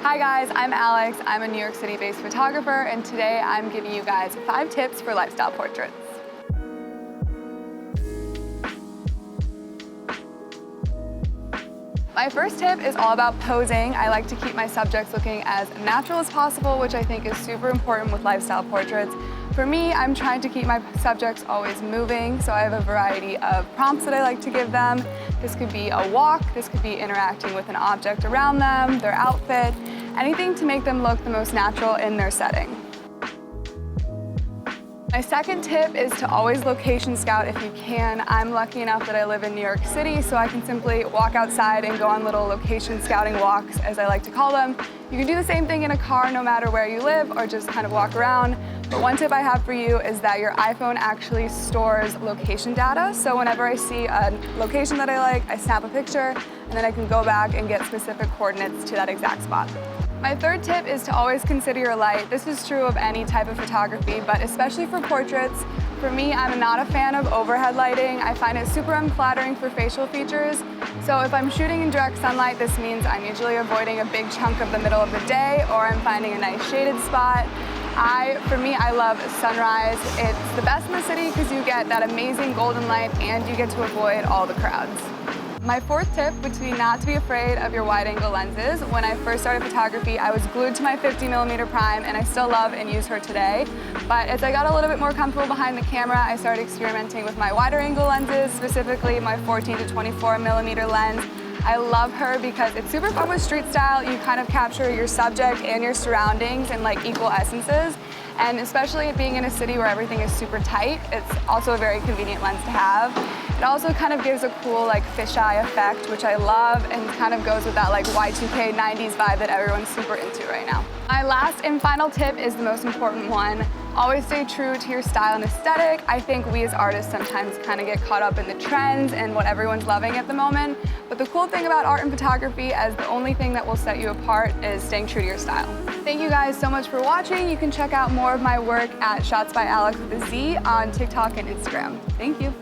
Hi guys, I'm Alex. I'm a New York City-based photographer, and today I'm giving you guys 5 tips for lifestyle portraits. My first tip is all about posing. I like to keep my subjects looking as natural as possible, which I think is super important with lifestyle portraits. For me, I'm trying to keep my subjects always moving, so I have a variety of prompts that I like to give them. This could be a walk, this could be interacting with an object around them, their outfit, anything to make them look the most natural in their setting. My second tip is to always location scout if you can. I'm lucky enough that I live in New York City, so I can simply walk outside and go on little location scouting walks, as I like to call them. You can do the same thing in a car no matter where you live, or just kind of walk around. But one tip I have for you is that your iPhone actually stores location data. So whenever I see a location that I like, I snap a picture, and then I can go back and get specific coordinates to that exact spot. My third tip is to always consider your light. This is true of any type of photography, but especially for portraits. For me, I'm not a fan of overhead lighting. I find it super unflattering for facial features. So if I'm shooting in direct sunlight, this means I'm usually avoiding a big chunk of the middle of the day, or I'm finding a nice shaded spot. For me, I love sunrise. It's the best in the city because you get that amazing golden light and you get to avoid all the crowds. My fourth tip would be not to be afraid of your wide-angle lenses. When I first started photography, I was glued to my 50mm prime, and I still love and use her today. But as I got a little bit more comfortable behind the camera, I started experimenting with my wider-angle lenses, specifically my 14 to 24mm lens. I love her because it's super fun with street style. You kind of capture your subject and your surroundings in like equal essences. And especially being in a city where everything is super tight, it's also a very convenient lens to have. It also kind of gives a cool like fisheye effect, which I love, and kind of goes with that like Y2K 90s vibe that everyone's super into right now. My last and final tip is the most important one. Always stay true to your style and aesthetic. I think we as artists sometimes kind of get caught up in the trends and what everyone's loving at the moment. But the cool thing about art and photography is the only thing that will set you apart is staying true to your style. Thank you guys so much for watching. You can check out more of my work at ShotzByAlex with a Z on TikTok and Instagram. Thank you.